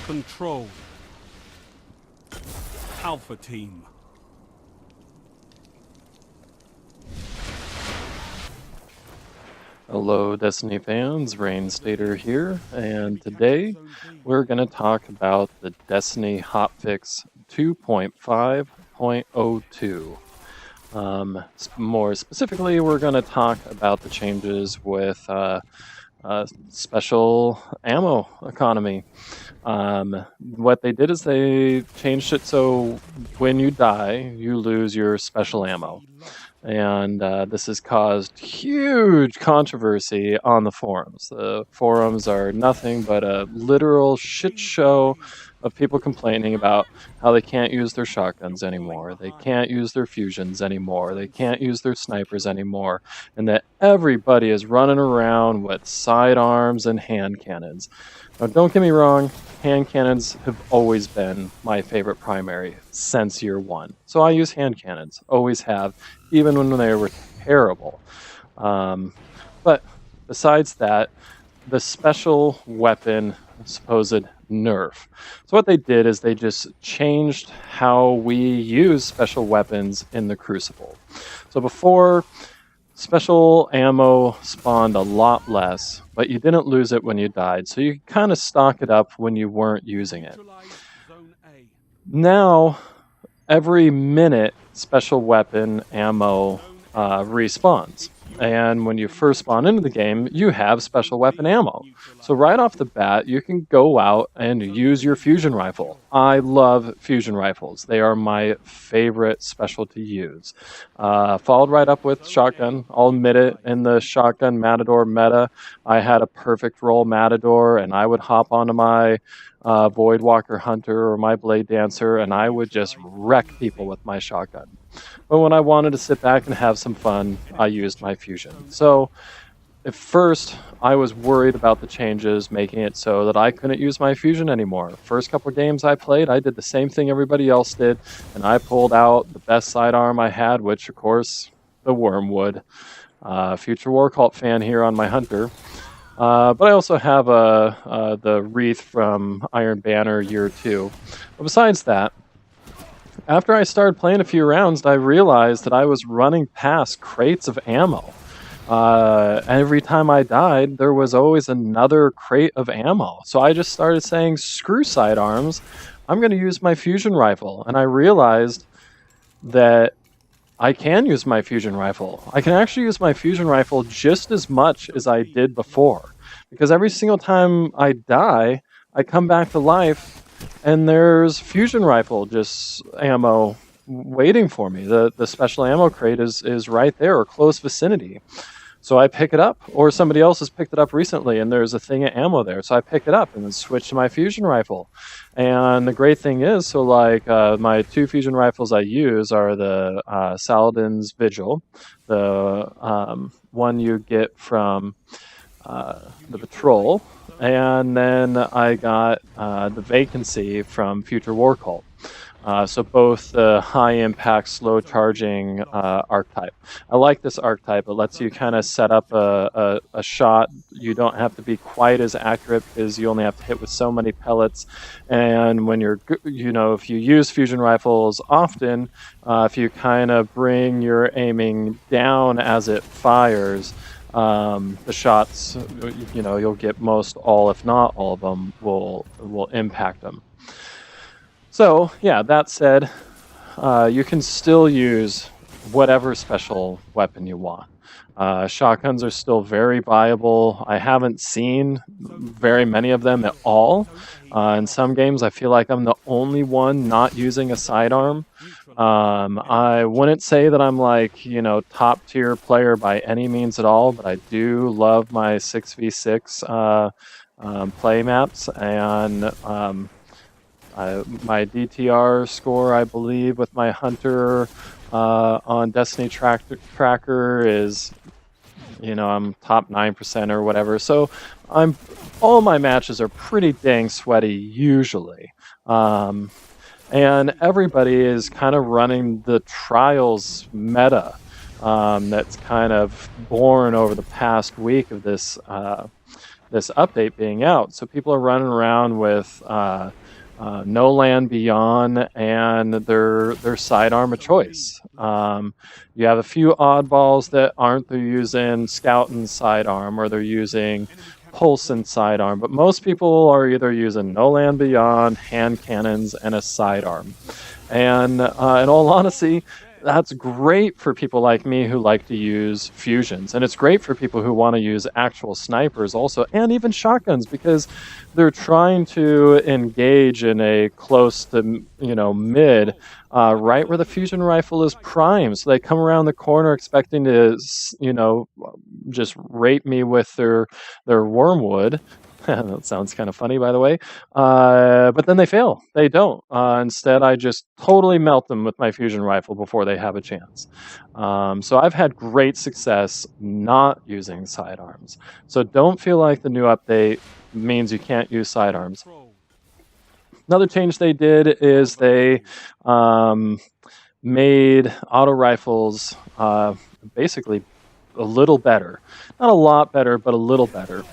Control. Alpha Team. Hello Destiny fans, Rain Stater here, and today we're going to talk about the Destiny Hotfix 2.5.02. More specifically, we're going to talk about the changes with special ammo economy. What they did is they changed it so when you die, you lose your special ammo. And this has caused huge controversy on the forums. The forums are nothing but a literal shit show of people complaining about how they can't use their shotguns anymore, they can't use their fusions anymore, they can't use their snipers anymore, and that everybody is running around with sidearms and hand cannons. Now, don't get me wrong, hand cannons have always been my favorite primary since year one. So I use hand cannons, always have, even when they were terrible. But besides that, the special weapon supposed nerf. So what they did is they just changed how we use special weapons in the Crucible. So before, special ammo spawned a lot less, but you didn't lose it when you died, so you kind of stock it up when you weren't using it. Now, every minute, special weapon ammo respawns. And when you first spawn into the game, you have special weapon ammo. So right off the bat, you can go out and use your fusion rifle. I love fusion rifles. They are my favorite special to use. Followed right up with shotgun. I'll admit it, in the shotgun Matador meta, I had a perfect roll Matador, and I would hop onto my Voidwalker Hunter or my Blade Dancer, and I would just wreck people with my shotgun. But when I wanted to sit back and have some fun, I used my fusion. So at first, I was worried about the changes, making it so that I couldn't use my fusion anymore. First couple of games I played, I did the same thing everybody else did, and I pulled out the best sidearm I had, which, of course, the Wormwood. Future War Cult fan here on my Hunter. But I also have the Wreath from Iron Banner Year 2. But besides that, after I started playing a few rounds, I realized that I was running past crates of ammo. Every time I died, there was always another crate of ammo. So I just started saying, screw sidearms, I'm going to use my fusion rifle. And I realized that I can use my fusion rifle. I can actually use my fusion rifle just as much as I did before. Because every single time I die, I come back to life, and there's fusion rifle just ammo waiting for me. The special ammo crate is right there, or close vicinity. So I pick it up, or somebody else has picked it up recently, and there's a thing of ammo there. So I pick it up and then switch to my fusion rifle. And the great thing is, so like my two fusion rifles I use are the Saladin's Vigil, the one you get from the Patrol, and then I got the Vacancy from Future War Cult. So both the high impact, slow charging archetype. I like this archetype. It lets you kind of set up a shot. You don't have to be quite as accurate because you only have to hit with so many pellets. And when you're, if you use fusion rifles often, if you kind of bring your aiming down as it fires, the shots, you'll get most all, if not all of them, will impact them. So, yeah, that said, you can still use whatever special weapon you want. Shotguns are still very viable. I haven't seen very many of them at all. In some games, I feel like I'm the only one not using a sidearm. I wouldn't say that I'm like, top tier player by any means at all, but I do love my 6v6 play maps, and my DTR score, I believe, with my Hunter on Destiny Tracker is, I'm top 9% or whatever. So all my matches are pretty dang sweaty usually. And everybody is kind of running the Trials meta that's kind of born over the past week of this this update being out. So people are running around with No Land Beyond and their sidearm of choice. You have a few oddballs that aren't. They're using Scout and sidearm, or they're using Pulse and sidearm, but most people are either using No Land Beyond, hand cannons, and a sidearm. And in all honesty, that's great for people like me who like to use fusions. And it's great for people who want to use actual snipers also, and even shotguns, because they're trying to engage in a close to, mid, right where the fusion rifle is prime. So they come around the corner expecting to, just rape me with their wormwood. That sounds kind of funny, by the way. But then they fail. They don't. Instead, I just totally melt them with my fusion rifle before they have a chance. So I've had great success not using sidearms. So don't feel like the new update means you can't use sidearms. Another change they did is they made auto rifles basically a little better. Not a lot better, but a little better.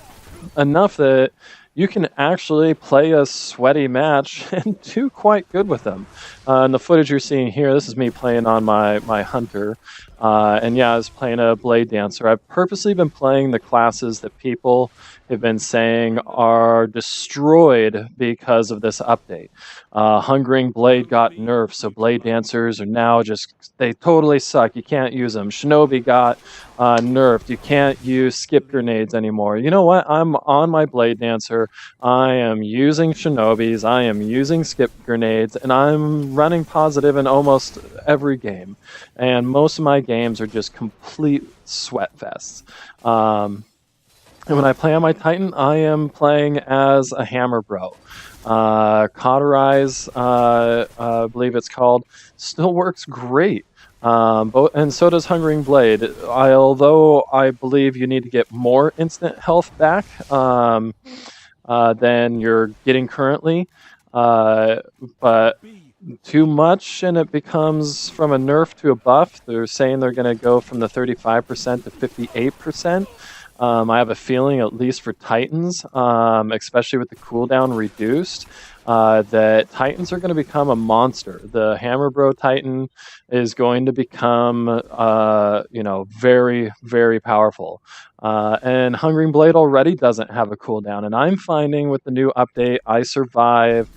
Enough that you can actually play a sweaty match and do quite good with them. In the footage you're seeing here, this is me playing on my Hunter. And yeah, I was playing a Blade Dancer. I've purposely been playing the classes that people have been saying are destroyed because of this update. Hungering Blade got nerfed, so Blade Dancers are now they totally suck. You can't use them. Shinobi got nerfed. You can't use skip grenades anymore. You know what? I'm on my Blade Dancer. I am using Shinobis. I am using skip grenades, and I'm running positive in almost every game. And most of my games are just complete sweat fests. And when I play on my Titan, I am playing as a Hammer Bro. Cauterize, I believe it's called, still works great. And so does Hungering Blade. Although I believe you need to get more instant health back than you're getting currently. But too much and it becomes from a nerf to a buff. They're saying they're going to go from the 35% to 58%. I have a feeling, at least for Titans, especially with the cooldown reduced, that Titans are going to become a monster. The Hammer Bro Titan is going to become, very, very powerful. And Hungering Blade already doesn't have a cooldown. And I'm finding with the new update, I survive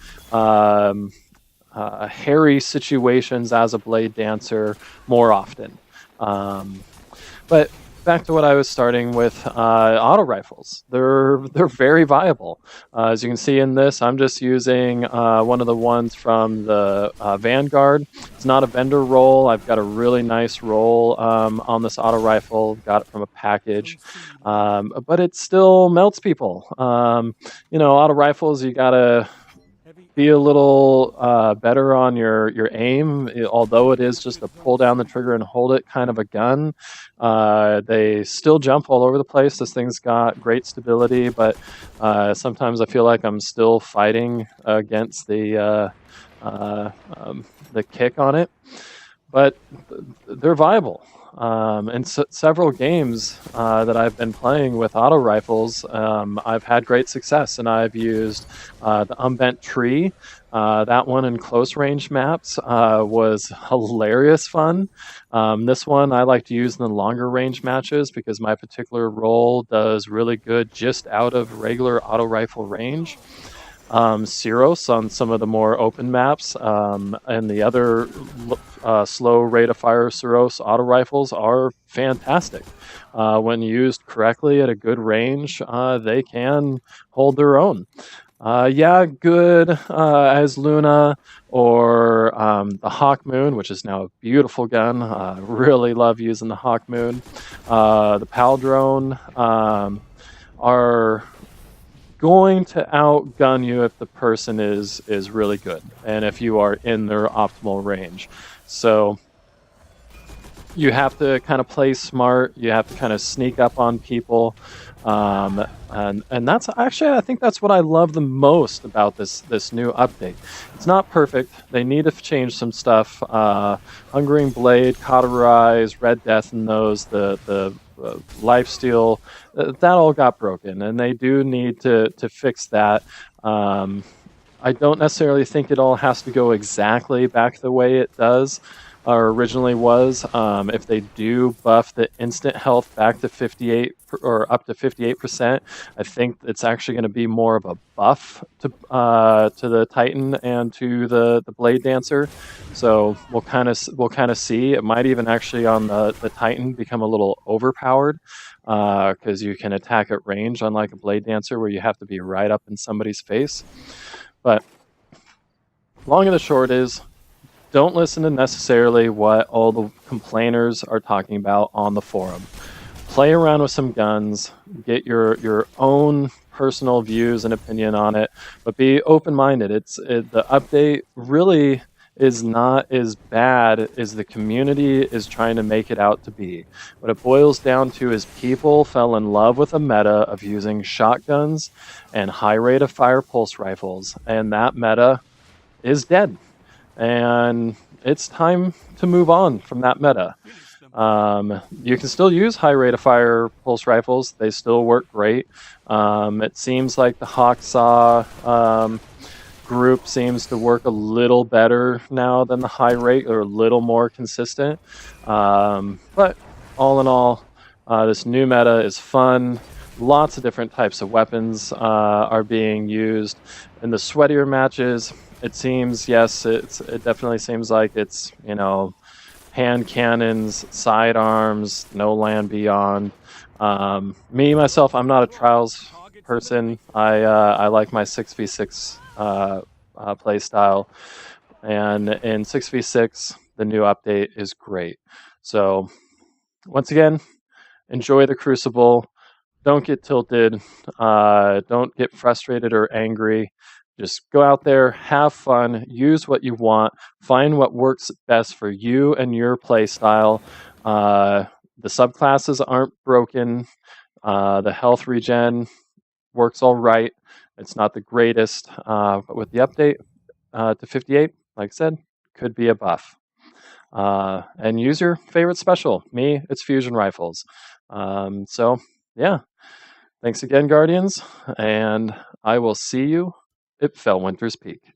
hairy situations as a Blade Dancer more often. But back to what I was starting with, auto rifles. They're very viable. As you can see in this, I'm just using one of the ones from the Vanguard. It's not a vendor roll. I've got a really nice roll on this auto rifle. Got it from a package, but it still melts people. Auto rifles, you gotta be a little better on your aim, although it is just a pull down the trigger and hold it kind of a gun. They still jump all over the place. This thing's got great stability, but sometimes I feel like I'm still fighting against the kick on it. But they're viable. In several games that I've been playing with auto rifles, I've had great success, and I've used the Unbent Tree. That one in close range maps was hilarious fun. This one I like to use in the longer range matches because my particular role does really good just out of regular auto rifle range. Cyros on some of the more open maps, and the other slow rate of fire Cyros auto rifles are fantastic. When used correctly at a good range, they can hold their own. Good as Luna or the Hawk Moon, which is now a beautiful gun. Really love using the Hawk Moon. The PAL drone are going to outgun you if the person is really good and if you are in their optimal range. So you have to kind of play smart. You have to kind of sneak up on people, and that's actually, I think that's what I love the most about this new update. It's not perfect. They need to change some stuff. Hungering Blade, Cauterize, Red Death, and those the lifesteal, that all got broken, and they do need to fix that. Um, I don't necessarily think it all has to go exactly back the way it does or originally was. If they do buff the instant health back to 58 or up to 58%, I think it's actually going to be more of a buff to the Titan and to the Blade Dancer. So we'll kind of see. It might even actually on the Titan become a little overpowered because you can attack at range, unlike a Blade Dancer where you have to be right up in somebody's face. But long and the short is, don't listen to necessarily what all the complainers are talking about on the forum. Play around with some guns, get your own personal views and opinion on it, but be open-minded. The update really is not as bad as the community is trying to make it out to be. What it boils down to is people fell in love with a meta of using shotguns and high rate of fire pulse rifles, and that meta is dead. And it's time to move on from that meta. You can still use high rate of fire pulse rifles. They still work great. It seems like the Hawksaw group seems to work a little better now than the high rate, or a little more consistent. But all in all, this new meta is fun. Lots of different types of weapons are being used in the sweatier matches. It seems, yes, it definitely seems like it's, hand cannons, sidearms, no land beyond. Me myself, I'm not a trials person. I like my 6v6 play style, and in 6v6, the new update is great. So once again, enjoy the Crucible. Don't get tilted. Don't get frustrated or angry. Just go out there, have fun, use what you want, find what works best for you and your play style. The subclasses aren't broken. The health regen works all right. It's not the greatest, but with the update to 58, like I said, could be a buff. And use your favorite special. Me, it's fusion rifles. So, yeah. Thanks again, Guardians, and I will see you at Fellwinter's Peak.